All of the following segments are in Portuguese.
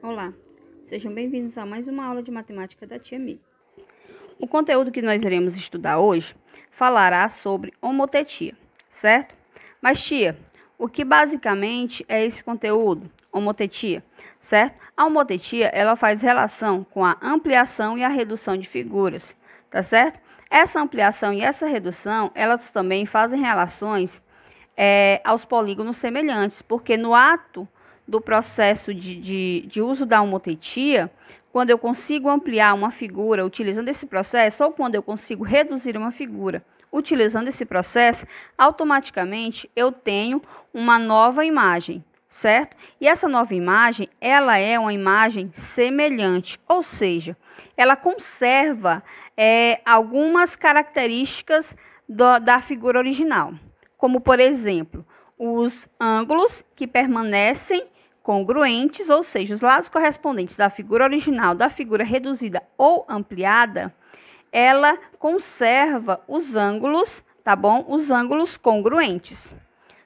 Olá, sejam bem-vindos a mais uma aula de matemática da tia Mi. O conteúdo que nós iremos estudar hoje falará sobre homotetia, certo? Mas tia, o que basicamente é esse conteúdo, homotetia, certo? A homotetia, ela faz relação com a ampliação e a redução de figuras, tá certo? Essa ampliação e essa redução, elas também fazem relações aos polígonos semelhantes, porque no ato do processo de uso da homotetia, quando eu consigo ampliar uma figura utilizando esse processo, ou quando eu consigo reduzir uma figura utilizando esse processo, automaticamente eu tenho uma nova imagem, certo? E essa nova imagem, ela é uma imagem semelhante, ou seja, ela conserva algumas características da figura original, como, por exemplo, os ângulos que permanecem congruentes, ou seja, os lados correspondentes da figura original, da figura reduzida ou ampliada, ela conserva os ângulos, tá bom? Os ângulos congruentes,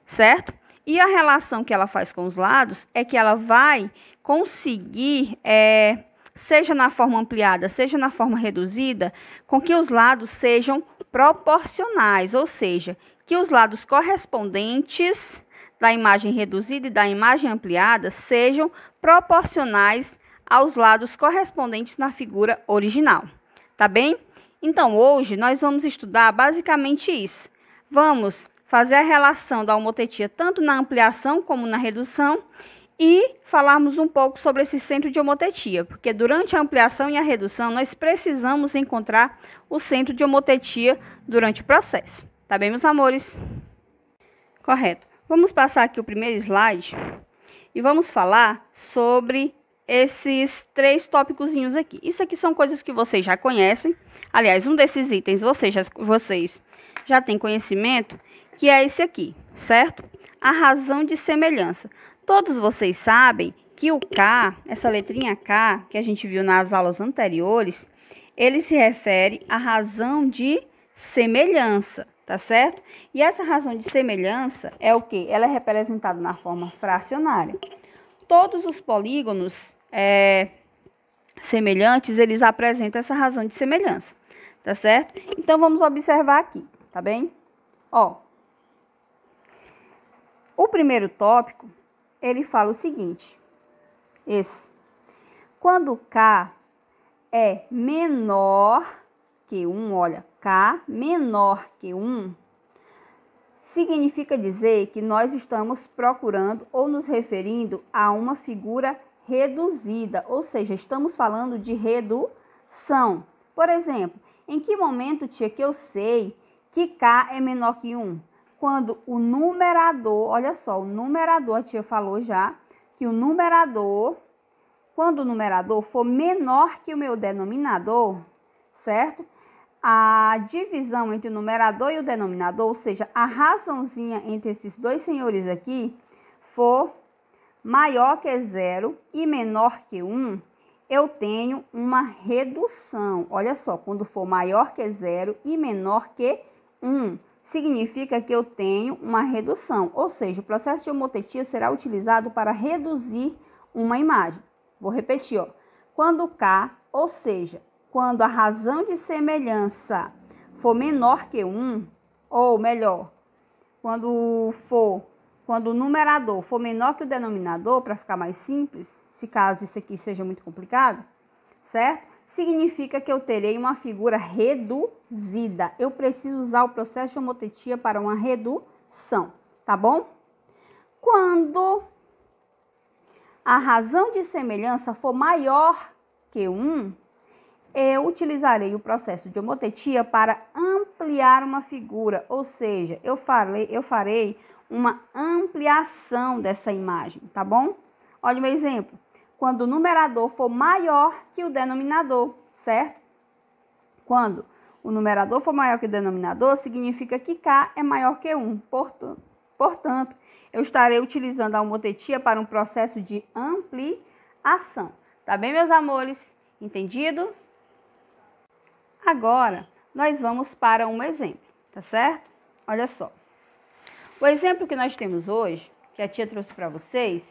certo? E a relação que ela faz com os lados é que ela vai conseguir, seja na forma ampliada, seja na forma reduzida, com que os lados sejam proporcionais, ou seja, que os lados correspondentes da imagem reduzida e da imagem ampliada sejam proporcionais aos lados correspondentes na figura original, tá bem? Então, hoje, nós vamos estudar basicamente isso. Vamos fazer a relação da homotetia tanto na ampliação como na redução e falarmos um pouco sobre esse centro de homotetia, porque durante a ampliação e a redução, nós precisamos encontrar o centro de homotetia durante o processo. Tá bem, meus amores? Correto. Vamos passar aqui o primeiro slide e vamos falar sobre esses 3 tópicozinhos aqui. Isso aqui são coisas que vocês já conhecem. Aliás, um desses itens vocês já têm conhecimento, que é esse aqui, certo? A razão de semelhança. Todos vocês sabem que o K, essa letrinha K, que a gente viu nas aulas anteriores, ele se refere à razão de semelhança. Tá certo? E essa razão de semelhança é o quê? Ela é representada na forma fracionária. Todos os polígonos semelhantes, eles apresentam essa razão de semelhança. Tá certo? Então, vamos observar aqui, tá bem? Ó, o primeiro tópico, ele fala o seguinte. Quando K é menor que 1, olha, K menor que 1, significa dizer que nós estamos procurando ou nos referindo a uma figura reduzida, ou seja, estamos falando de redução. Por exemplo, em que momento, tia, que eu sei que K é menor que 1? Quando o numerador, olha só, o numerador, a tia falou já, que o numerador, quando o numerador for menor que o meu denominador, certo? A divisão entre o numerador e o denominador, ou seja, a razãozinha entre esses dois senhores aqui, for maior que 0 e menor que 1, eu tenho uma redução. Olha só, quando for maior que 0 e menor que 1, significa que eu tenho uma redução. Ou seja, o processo de homotetia será utilizado para reduzir uma imagem. Vou repetir, ó. Quando K, ou seja, quando a razão de semelhança for menor que 1, ou melhor, quando o numerador for menor que o denominador, para ficar mais simples, se caso isso aqui seja muito complicado, certo? Significa que eu terei uma figura reduzida. Eu preciso usar o processo de homotetia para uma redução, tá bom? Quando a razão de semelhança for maior que 1, eu utilizarei o processo de homotetia para ampliar uma figura, ou seja, eu farei uma ampliação dessa imagem, tá bom? Olha o meu exemplo. Quando o numerador for maior que o denominador, certo? Quando o numerador for maior que o denominador, significa que K é maior que 1. Portanto, eu estarei utilizando a homotetia para um processo de ampliação. Tá bem, meus amores? Entendido? Agora, nós vamos para um exemplo, tá certo? Olha só. O exemplo que nós temos hoje, que a tia trouxe para vocês,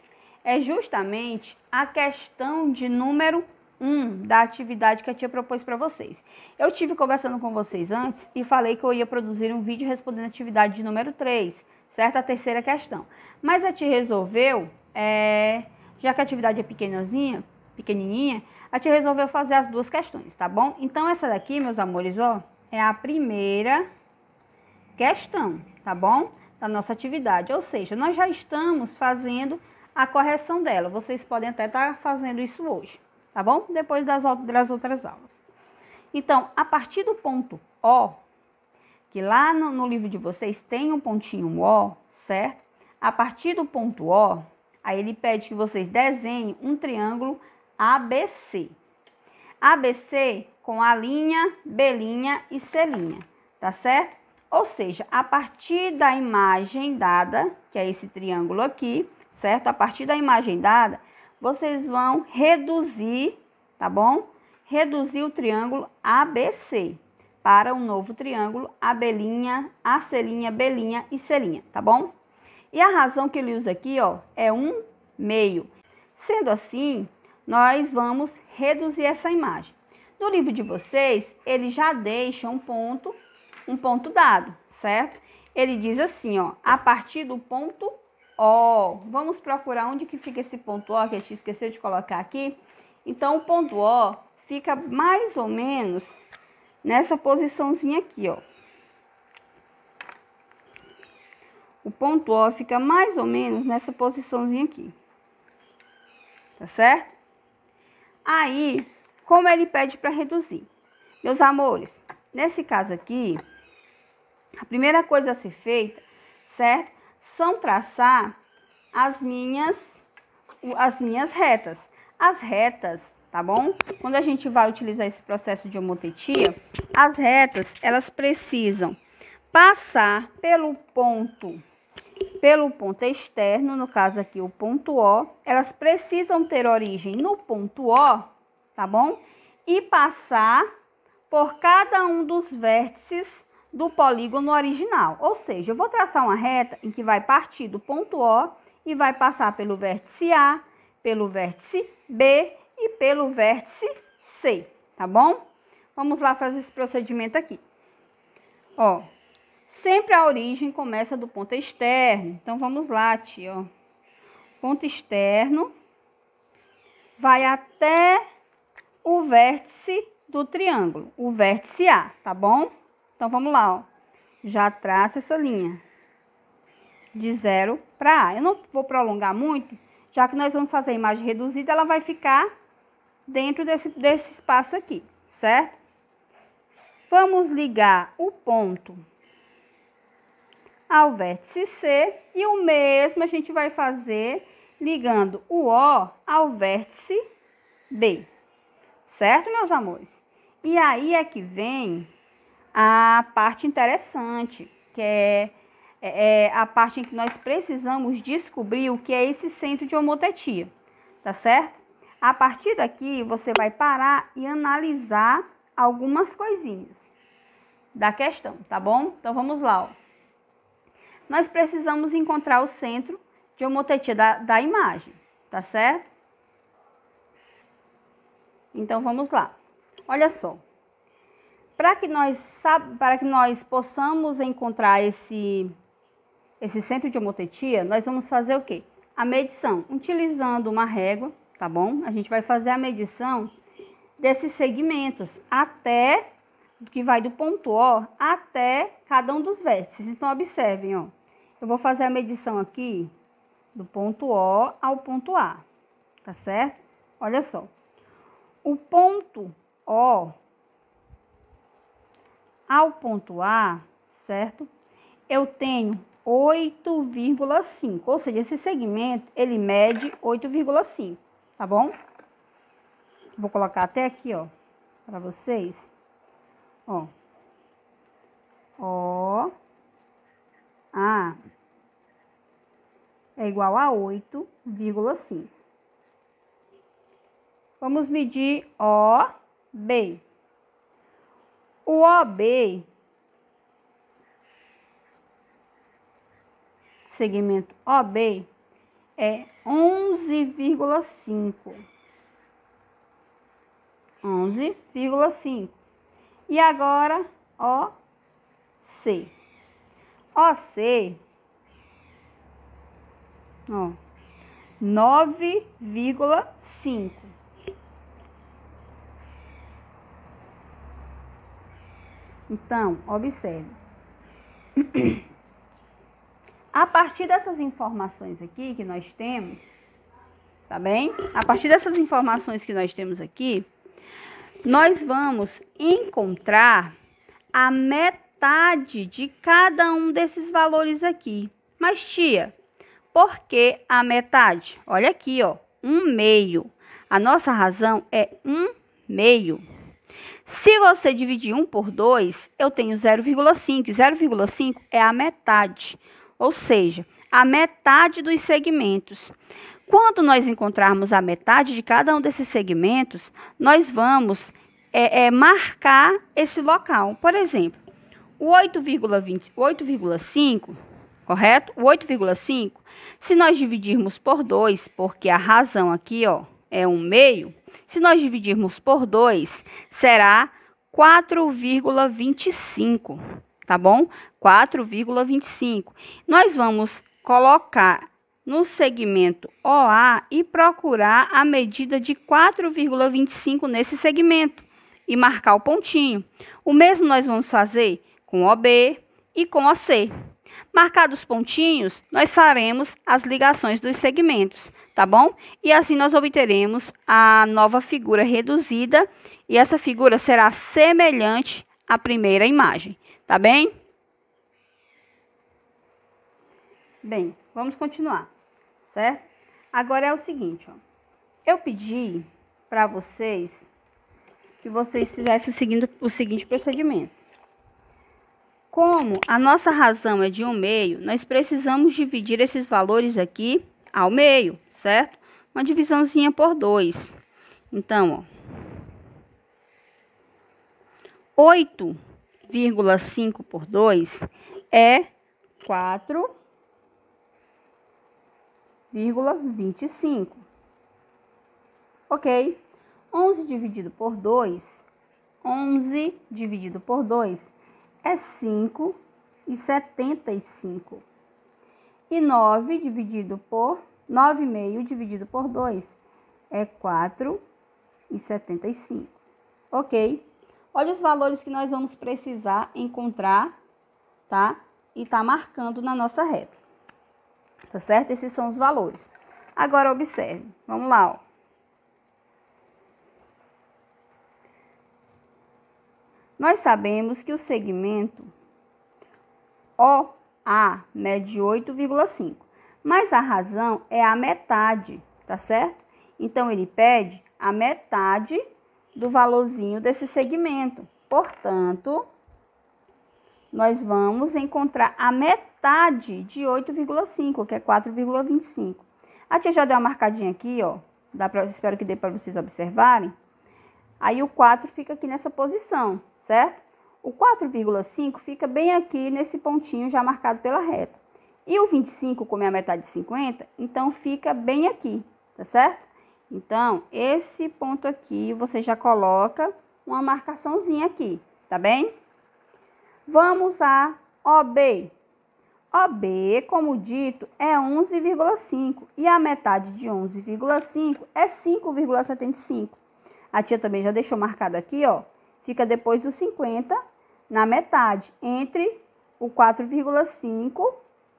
é justamente a questão de número 1 da atividade que a tia propôs para vocês. Eu tive conversando com vocês antes e falei que eu ia produzir um vídeo respondendo a atividade de número 3, certo? A terceira questão. Mas a tia resolveu, já que a atividade é pequenininha, a tia resolveu fazer as duas questões, tá bom? Então, essa daqui, meus amores, ó, é a primeira questão, tá bom? Da nossa atividade. Ou seja, nós já estamos fazendo a correção dela. Vocês podem até estar fazendo isso hoje, tá bom? Depois das outras aulas. Então, a partir do ponto O, que lá no livro de vocês tem um pontinho O, certo? A partir do ponto O, aí ele pede que vocês desenhem um triângulo ABC. ABC com a linha, B' e C', tá certo? Ou seja, a partir da imagem dada, que é esse triângulo aqui, certo? A partir da imagem dada, vocês vão reduzir, tá bom? Reduzir o triângulo ABC para um novo triângulo AB', AC', B' e C', tá bom? E a razão que ele usa aqui, ó, é 1/2. Sendo assim, nós vamos reduzir essa imagem. No livro de vocês, ele já deixa um ponto dado, certo? Ele diz assim, ó, a partir do ponto O. Vamos procurar onde que fica esse ponto O, que a gente esqueceu de colocar aqui. Então, o ponto O fica mais ou menos nessa posiçãozinha aqui, ó. O ponto O fica mais ou menos nessa posiçãozinha aqui. Tá certo? Aí, como ele pede para reduzir? Meus amores, nesse caso aqui, a primeira coisa a ser feita, certo? São traçar as minhas retas. As retas, tá bom? Quando a gente vai utilizar esse processo de homotetia, as retas, elas precisam passar pelo ponto externo, no caso aqui o ponto O, elas precisam ter origem no ponto O, tá bom? E passar por cada um dos vértices do polígono original. Ou seja, eu vou traçar uma reta em que vai partir do ponto O e vai passar pelo vértice A, pelo vértice B e pelo vértice C, tá bom? Vamos lá fazer esse procedimento aqui. Ó, sempre a origem começa do ponto externo. Então, vamos lá, tia, ó. Ponto externo vai até o vértice do triângulo, o vértice A, tá bom? Então, vamos lá, ó. Já traça essa linha de 0 para A. Eu não vou prolongar muito, já que nós vamos fazer a imagem reduzida, ela vai ficar dentro desse espaço aqui, certo? Vamos ligar o ponto ao vértice C e o mesmo a gente vai fazer ligando o O ao vértice B, certo, meus amores? E aí é que vem a parte interessante, que é a parte em que nós precisamos descobrir o que é esse centro de homotetia, tá certo? A partir daqui, você vai parar e analisar algumas coisinhas da questão, tá bom? Então, vamos lá, ó. Nós precisamos encontrar o centro de homotetia da imagem, tá certo? Então, vamos lá. Olha só. Para que nós possamos encontrar esse centro de homotetia, nós vamos fazer o quê? A medição, utilizando uma régua, tá bom? A gente vai fazer a medição desses segmentos, até, que vai do ponto O até cada um dos vértices. Então, observem, ó. Eu vou fazer a medição aqui do ponto O ao ponto A, tá certo? Olha só. O ponto O ao ponto A, certo? Eu tenho 8,5, ou seja, esse segmento, ele mede 8,5, tá bom? Vou colocar até aqui, ó, para vocês. Ó. O, A é igual a 8,5. Vamos medir OB. O OB, segmento OB, é 11,5. 11,5. E agora, OC. OC, 9,5. Então, observe. A partir dessas informações aqui que nós temos, tá bem? A partir dessas informações que nós temos aqui, nós vamos encontrar a metade de cada um desses valores aqui. Mas, tia, por que a metade? Olha aqui, ó, 1/2. A nossa razão é 1/2. Se você dividir 1 por 2, eu tenho 0,5. 0,5 é a metade, ou seja, a metade dos segmentos. Quando nós encontrarmos a metade de cada um desses segmentos, nós vamos marcar esse local. Por exemplo, o 8,5, correto? O 8,5, se nós dividirmos por 2, porque a razão aqui, ó, é 1/2, se nós dividirmos por 2, será 4,25, tá bom? 4,25. Nós vamos colocar no segmento OA e procurar a medida de 4,25 nesse segmento e marcar o pontinho. O mesmo nós vamos fazer com OB e com OC. Marcados os pontinhos, nós faremos as ligações dos segmentos, tá bom? E assim nós obteremos a nova figura reduzida e essa figura será semelhante à primeira imagem, tá bem? Bem, vamos continuar, certo? Agora é o seguinte, ó. Eu pedi para vocês que vocês fizessem o seguinte procedimento. Como a nossa razão é de 1/2, nós precisamos dividir esses valores aqui ao meio, certo? Uma divisãozinha por 2. Então, ó, 8,5 por 2 é 4,25. Ok? 11 dividido por 2 é 5,75. E 9,5 dividido por 2 é 4,75. Ok? Olha os valores que nós vamos precisar encontrar, tá? E tá marcando na nossa reta. Tá certo? Esses são os valores. Agora, observe. Vamos lá, ó. Nós sabemos que o segmento OA mede 8,5, mas a razão é a metade, tá certo? Então, ele pede a metade do valorzinho desse segmento. Portanto, nós vamos encontrar a metade de 8,5, que é 4,25. A tia já deu uma marcadinha aqui, ó. Espero que dê para vocês observarem. Aí, o 4 fica aqui nessa posição, certo? O 4,5 fica bem aqui nesse pontinho já marcado pela reta. E o 25, como é a metade de 50, então fica bem aqui, tá certo? Então, esse ponto aqui, você já coloca uma marcaçãozinha aqui, tá bem? Vamos a OB. OB, como dito, é 11,5 e a metade de 11,5 é 5,75. A tia também já deixou marcado aqui, ó. Fica depois do 50, na metade, entre o 4,5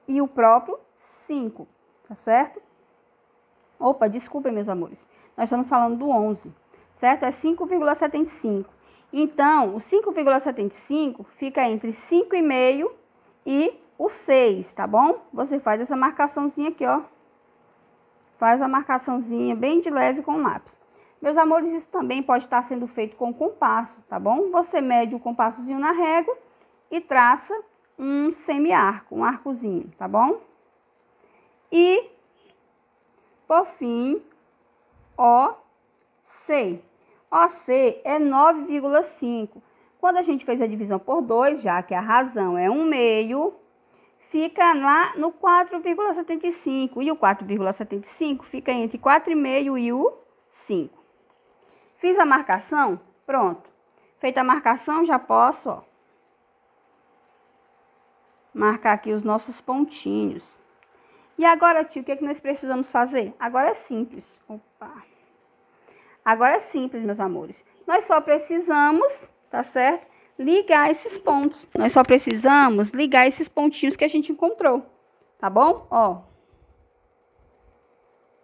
e o próprio 5, tá certo? Opa, desculpem, meus amores. Nós estamos falando do 11, certo? É 5,75. Então, o 5,75 fica entre 5,5 e o 6, tá bom? Você faz essa marcaçãozinha aqui, ó. Faz a marcaçãozinha bem de leve com o lápis. Meus amores, isso também pode estar sendo feito com compasso, tá bom? Você mede o compassozinho na régua e traça um semi-arco, um arcozinho, tá bom? E, por fim, OC. OC é 9,5. Quando a gente fez a divisão por 2, já que a razão é 1/2, fica lá no 4,75. E o 4,75 fica entre 4,5 e o 5. Fiz a marcação? Pronto. Feita a marcação, já posso, ó, marcar aqui os nossos pontinhos. E agora, tio, o que é que nós precisamos fazer? Agora é simples. Opa. Agora é simples, meus amores. Nós só precisamos, tá certo? Ligar esses pontos. Nós só precisamos ligar esses pontinhos que a gente encontrou. Tá bom? Ó.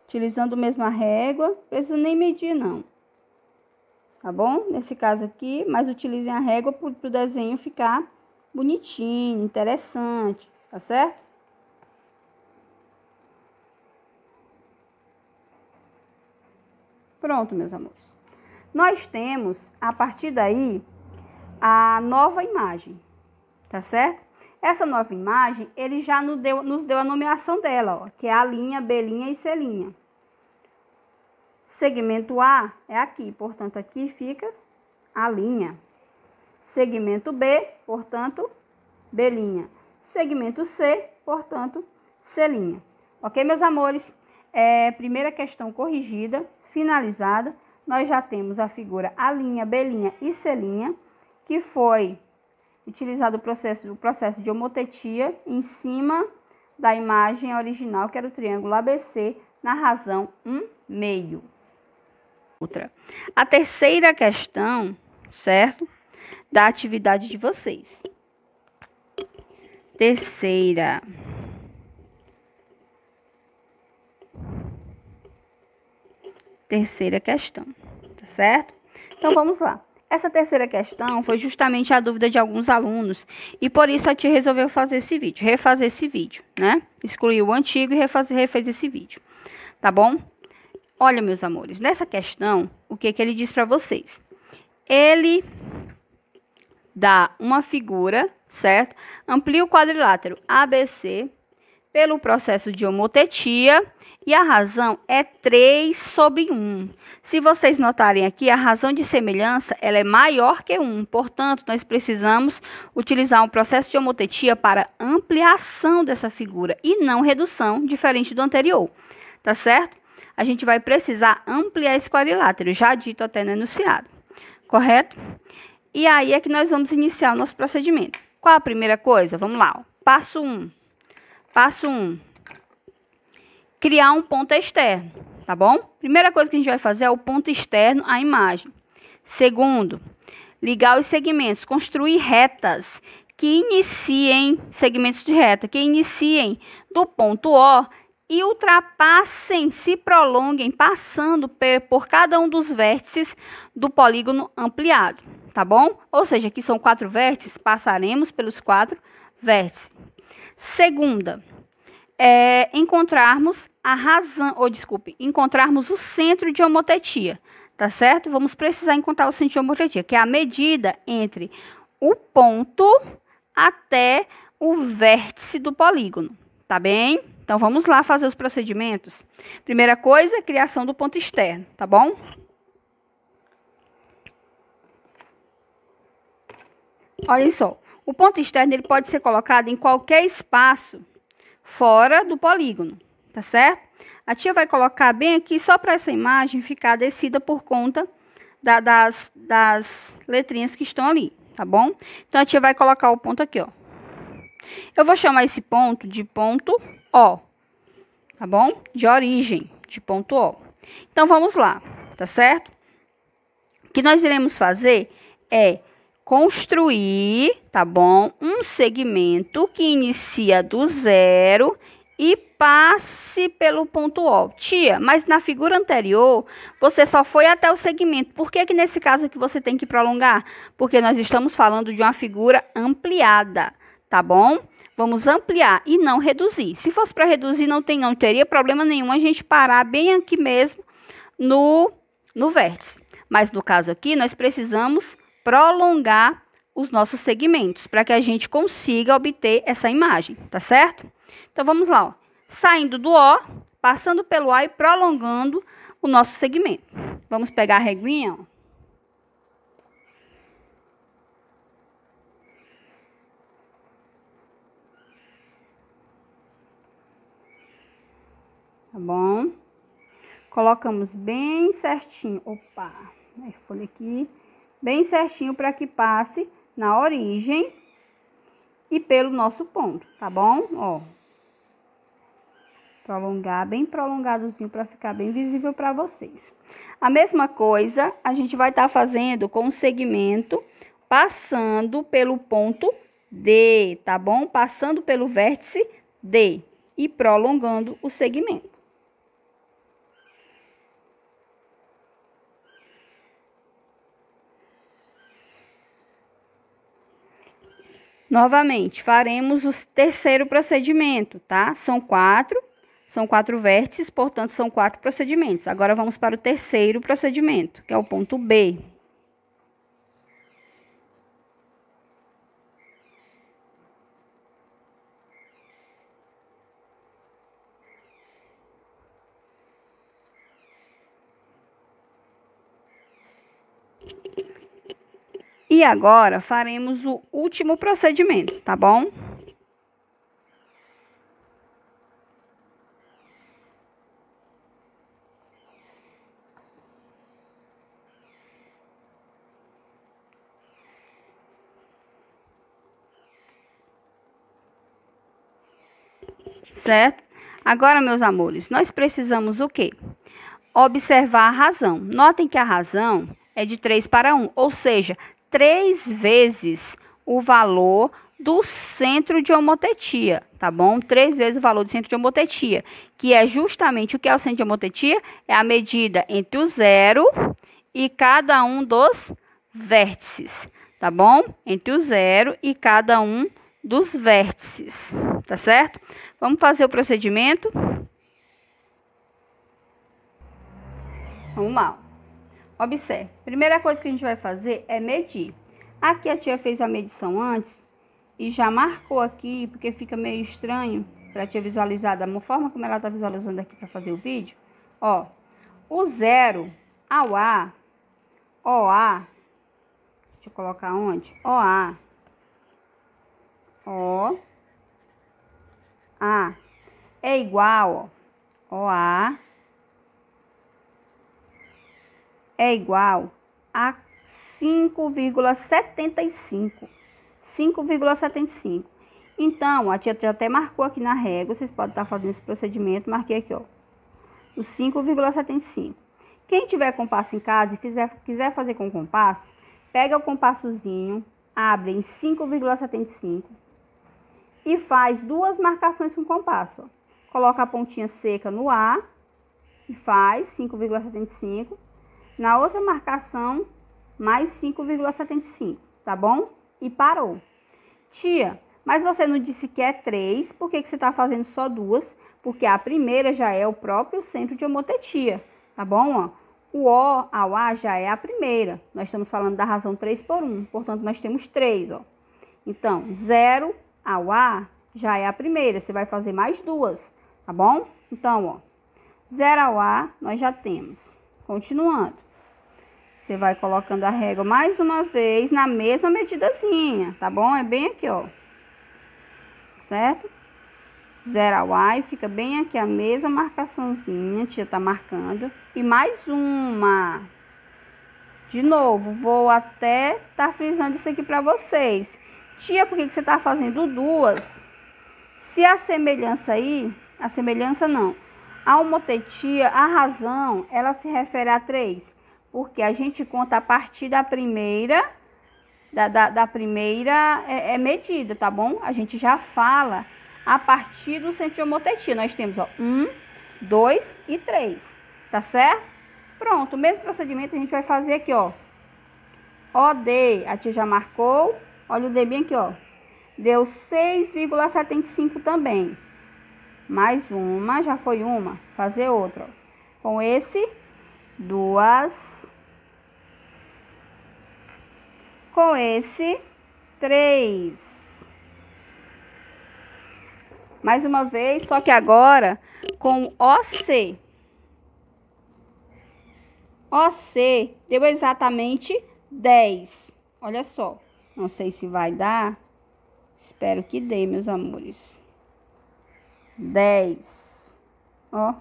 Utilizando mesmo a régua. Não precisa nem medir, não. Tá bom? Nesse caso aqui, mas utilizem a régua para o desenho ficar bonitinho, interessante. Tá certo? Pronto, meus amores. Nós temos, a partir daí, a nova imagem, tá certo? Essa nova imagem, ele já nos deu a nomeação dela, ó, que é a linha, B linha e C linha. Segmento A é aqui, portanto, aqui fica a linha. Segmento B, portanto, B linha. Segmento C, portanto, C linha. Ok, meus amores? Primeira questão corrigida, finalizada. Nós já temos a figura A linha, B linha e C linha, que foi utilizado o processo de homotetia em cima da imagem original, que era o triângulo ABC, na razão 1/2. Outra. A terceira questão, certo? Da atividade de vocês. Terceira questão, tá certo? Então, vamos lá. Essa terceira questão foi justamente a dúvida de alguns alunos e por isso a tia resolveu fazer esse vídeo, refazer esse vídeo, né? Excluiu o antigo e refez esse vídeo, tá bom? Olha, meus amores, nessa questão, o que ele diz para vocês? Ele dá uma figura, certo? Amplia o quadrilátero ABC pelo processo de homotetia e a razão é 3/1. Se vocês notarem aqui, a razão de semelhança ela é maior que 1. Portanto, nós precisamos utilizar um processo de homotetia para ampliação dessa figura e não redução, diferente do anterior. Tá certo? A gente vai precisar ampliar esse quadrilátero, já dito até no enunciado. Correto? E aí é que nós vamos iniciar o nosso procedimento. Qual a primeira coisa? Vamos lá. Ó. Passo 1. Passo 1. Criar um ponto externo, tá bom? Primeira coisa que a gente vai fazer é o ponto externo à imagem. Segundo, ligar os segmentos, construir retas que iniciem, segmentos de reta, que iniciem do ponto O e ultrapassem, se prolonguem, passando por cada um dos vértices do polígono ampliado, tá bom? Ou seja, aqui são 4 vértices, passaremos pelos 4 vértices. Segunda, encontrarmos a razão, encontrarmos o centro de homotetia, tá certo? Vamos precisar encontrar o centro de homotetia, que é a medida entre o ponto até o vértice do polígono, tá bem? Então, vamos lá fazer os procedimentos. Primeira coisa, criação do ponto externo, tá bom? Olha só, o ponto externo ele pode ser colocado em qualquer espaço fora do polígono, tá certo? A tia vai colocar bem aqui só para essa imagem ficar descida por conta das letrinhas que estão ali, tá bom? Então, a tia vai colocar o ponto aqui, ó. Eu vou chamar esse ponto de ponto O, tá bom? De origem, de ponto O. Então, vamos lá, tá certo? O que nós iremos fazer é construir, tá bom? Um segmento que inicia do 0 e passe pelo ponto O. Tia, mas na figura anterior, você só foi até o segmento. Por que nesse caso aqui você tem que prolongar? Porque nós estamos falando de uma figura ampliada, tá bom? Vamos ampliar e não reduzir. Se fosse para reduzir, não teria problema nenhum a gente parar bem aqui mesmo no vértice. Mas no caso aqui, nós precisamos prolongar os nossos segmentos para que a gente consiga obter essa imagem, tá certo? Então, vamos lá, ó. Saindo do O, passando pelo A e prolongando o nosso segmento. Vamos pegar a reguinha, ó. tá bom? Colocamos bem certinho, opa, a folha aqui, bem certinho para que passe na origem e pelo nosso ponto, tá bom? Ó, prolongar bem prolongadozinho para ficar bem visível para vocês. A mesma coisa a gente vai estar fazendo com o segmento passando pelo ponto D, tá bom? Passando pelo vértice D e prolongando o segmento. Novamente, faremos o terceiro procedimento, tá? São quatro vértices, portanto, são 4 procedimentos. Agora, vamos para o terceiro procedimento, que é o ponto B. E agora, faremos o último procedimento, tá bom? Certo? Agora, meus amores, nós precisamos o quê? Observar a razão. Notem que a razão é de 3 para 1, ou seja, 3 vezes o valor do centro de homotetia, tá bom? 3 vezes o valor do centro de homotetia, que é justamente o que é o centro de homotetia? É a medida entre o zero e cada um dos vértices, tá bom? Entre o zero e cada um dos vértices, tá certo? Vamos fazer o procedimento? Vamos lá. Observe. Primeira coisa que a gente vai fazer é medir. Aqui a tia fez a medição antes e já marcou aqui, porque fica meio estranho para a tia visualizar da forma como ela está visualizando aqui para fazer o vídeo. Ó, o 0 ao A, OA, deixa eu colocar onde? OA, OA, é igual, ó, OA, é igual a 5,75. 5,75. Então, a tia já até marcou aqui na régua, vocês podem estar fazendo esse procedimento, marquei aqui, ó, o 5,75. Quem tiver compasso em casa e quiser fazer com compasso, pega o compassozinho, abre em 5,75 e faz 2 marcações com compasso, ó. Coloca a pontinha seca no A e faz 5,75. Na outra marcação, mais 5,75, tá bom? E parou. Tia, mas você não disse que é 3, por que você está fazendo só 2? Porque a primeira já é o próprio centro de homotetia, tá bom? Ó, o O ao A já é a primeira. Nós estamos falando da razão 3 por 1, portanto, nós temos 3, ó. Então, 0 ao A já é a primeira, você vai fazer mais 2, tá bom? Então, ó, 0 ao A nós já temos. Continuando. Você vai colocando a régua mais uma vez na mesma medidazinha, tá bom? É bem aqui, ó. Certo? 0 ao A e fica bem aqui a mesma marcaçãozinha, a tia tá marcando. E mais uma. De novo, vou até tá frisando isso aqui pra vocês. Tia, por que você tá fazendo 2? Se a semelhança aí, a semelhança não. A homotetia, a razão, ela se refere a 3. Porque a gente conta a partir da primeira, da primeira medida, tá bom? A gente já fala a partir do centro de homotetia. Nós temos, ó, 1, 2 e 3, tá certo? Pronto, o mesmo procedimento a gente vai fazer aqui, ó. OD, a tia já marcou. Olha o D bem aqui, ó. Deu 6,75 também. Mais uma, já foi uma. Fazer outra, ó. Com esse... 2, com esse 3, mais uma vez, só que agora com OC. OC deu exatamente 10. Olha só, não sei se vai dar, espero que dê, meus amores. 10, ó,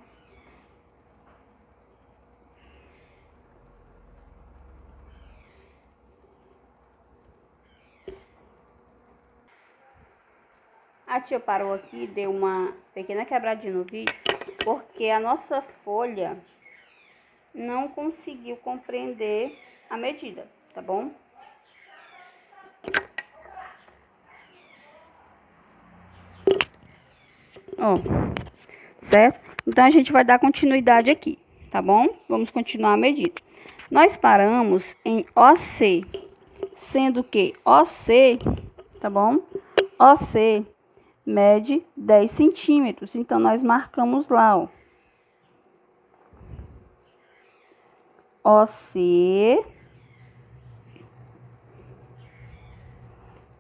A tia parou aqui, deu uma pequena quebradinha no vídeo, porque a nossa folha não conseguiu compreender a medida, tá bom? Ó, certo? Então, a gente vai dar continuidade aqui, tá bom? Vamos continuar a medida. Nós paramos em OC, sendo que OC, tá bom? OC mede 10 centímetros. Então, nós marcamos lá, ó. OC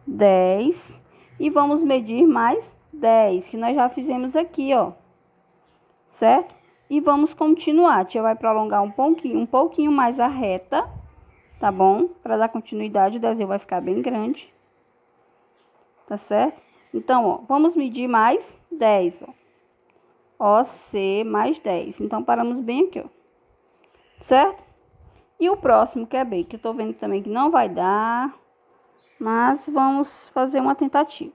10. E vamos medir mais 10, que nós já fizemos aqui, ó. Certo? E vamos continuar. A tia vai prolongar um pouquinho mais a reta, tá bom? Para dar continuidade, o desenho vai ficar bem grande. Tá certo? Então, ó, vamos medir mais 10, ó. OC mais 10. Então, paramos bem aqui, ó. Certo? E o próximo, que é B, que eu tô vendo também que não vai dar, mas vamos fazer uma tentativa.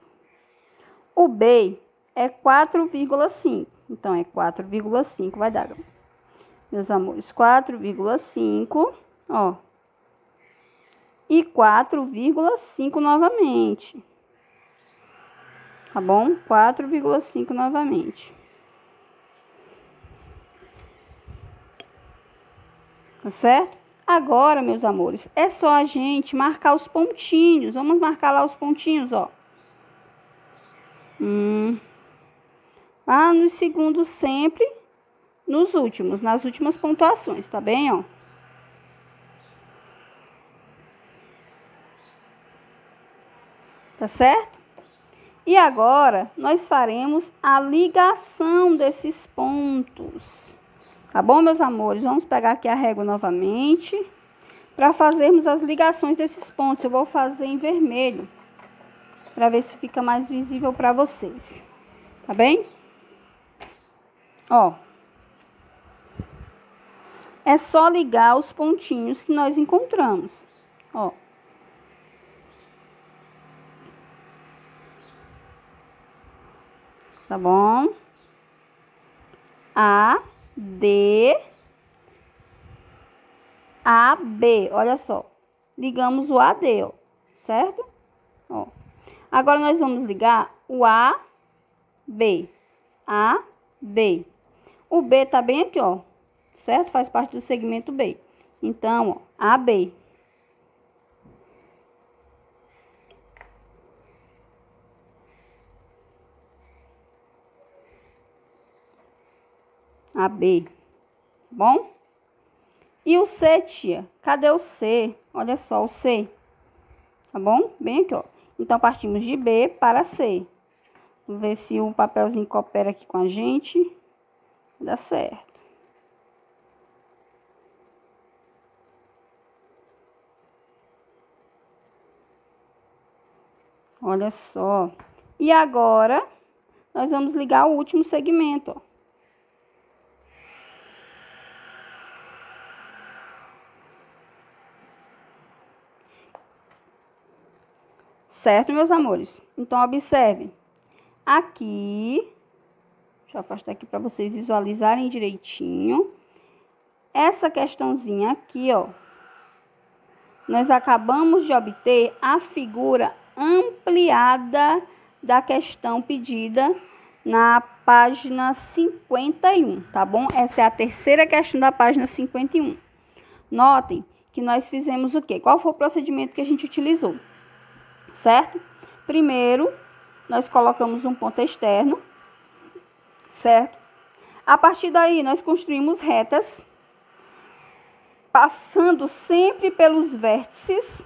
O B é 4,5. Então, é 4,5, vai dar, meus amores, 4,5, ó. E 4,5 novamente. Tá bom? 4,5 novamente. Tá certo? Agora, meus amores, é só a gente marcar os pontinhos. Vamos marcar lá os pontinhos, ó. Lá nos segundos sempre, nos últimos, nas últimas pontuações, tá bem, ó? Tá certo? E agora, nós faremos a ligação desses pontos. Tá bom, meus amores? Vamos pegar aqui a régua novamente, para fazermos as ligações desses pontos. Eu vou fazer em vermelho, para ver se fica mais visível para vocês. Tá bem? Ó. É só ligar os pontinhos que nós encontramos. Ó. Tá bom? A, D, A, B. Olha só. Ligamos o AD, ó. Certo? Ó. Agora, nós vamos ligar o A, B. A, B. O B tá bem aqui, ó. Certo? Faz parte do segmento B. Então, ó, AB. AB. Bom? E o C, tia? Cadê o C? Olha só o C. Tá bom? Bem aqui, ó. Então, partimos de B para C. Vamos ver se o papelzinho coopera aqui com a gente. Dá certo. Olha só. E agora, nós vamos ligar o último segmento, ó. Certo, meus amores? Então, observe. Aqui, deixa eu afastar aqui para vocês visualizarem direitinho. Essa questãozinha aqui, ó. Nós acabamos de obter a figura ampliada da questão pedida na página 51, tá bom? Essa é a terceira questão da página 51. Notem que nós fizemos o quê? Qual foi o procedimento que a gente utilizou? Certo? Primeiro, nós colocamos um ponto externo, certo? A partir daí, nós construímos retas, passando sempre pelos vértices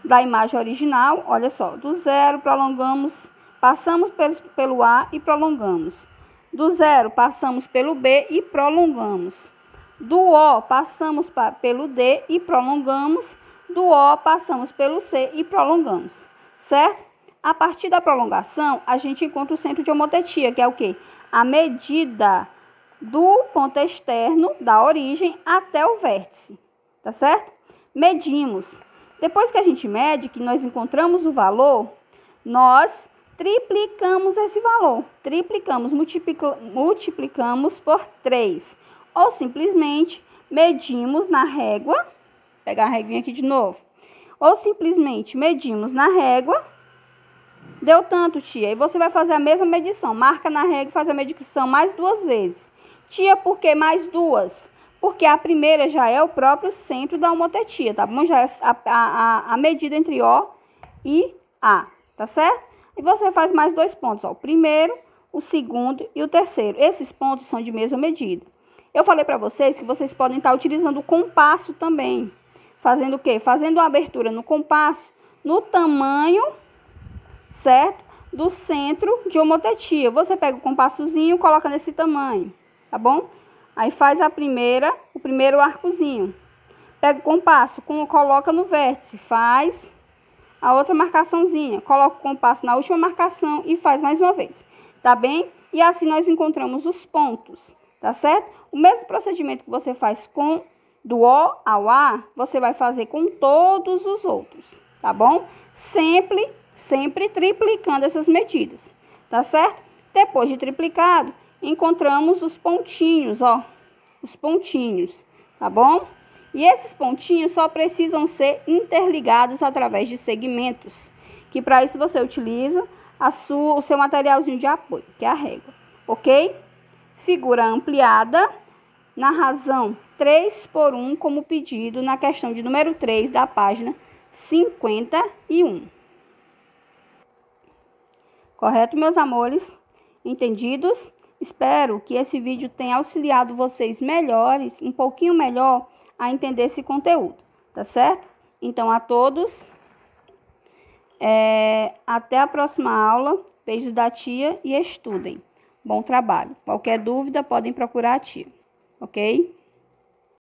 da imagem original. Olha só, do zero prolongamos, passamos pelo A e prolongamos. Do zero, passamos pelo B e prolongamos. Do O, passamos pelo D e prolongamos. Do O, passamos pelo C e prolongamos, certo? A partir da prolongação, a gente encontra o centro de homotetia, que é o quê? A medida do ponto externo, da origem, até o vértice, tá certo? Medimos. Depois que a gente mede, que nós encontramos o valor, nós triplicamos esse valor. Triplicamos, multiplicamos por 3. Ou simplesmente medimos na régua. Vou pegar a reguinha aqui de novo. Ou simplesmente medimos na régua. Deu tanto, tia. E você vai fazer a mesma medição. Marca na régua e faz a medição mais 2 vezes. Tia, por que mais 2? Porque a primeira já é o próprio centro da homotetia, tá bom? Já é a medida entre O e A, tá certo? E você faz mais 2 pontos, ó. O primeiro, o segundo e o terceiro. Esses pontos são de mesma medida. Eu falei para vocês que vocês podem estar utilizando o compasso também. Fazendo o quê? Fazendo uma abertura no compasso, no tamanho, certo? Do centro de homotetia. Você pega o compassozinho e coloca nesse tamanho, tá bom? Aí faz o primeiro arcozinho. Pega o compasso, coloca no vértice, faz a outra marcaçãozinha. Coloca o compasso na última marcação e faz mais uma vez, tá bem? E assim nós encontramos os pontos, tá certo? O mesmo procedimento que você faz do O ao A, você vai fazer com todos os outros, tá bom? Sempre triplicando essas medidas, tá certo? Depois de triplicado, encontramos os pontinhos, ó, os pontinhos, tá bom? E esses pontinhos só precisam ser interligados através de segmentos, que para isso você utiliza o seu materialzinho de apoio, que é a régua, ok? Figura ampliada na razão 3/1, como pedido na questão de número 3 da página 51. Correto, meus amores? Entendidos? Espero que esse vídeo tenha auxiliado vocês um pouquinho melhor a entender esse conteúdo, tá certo? Então, a todos, até a próxima aula. Beijos da tia e estudem. Bom trabalho. Qualquer dúvida, podem procurar a tia, ok?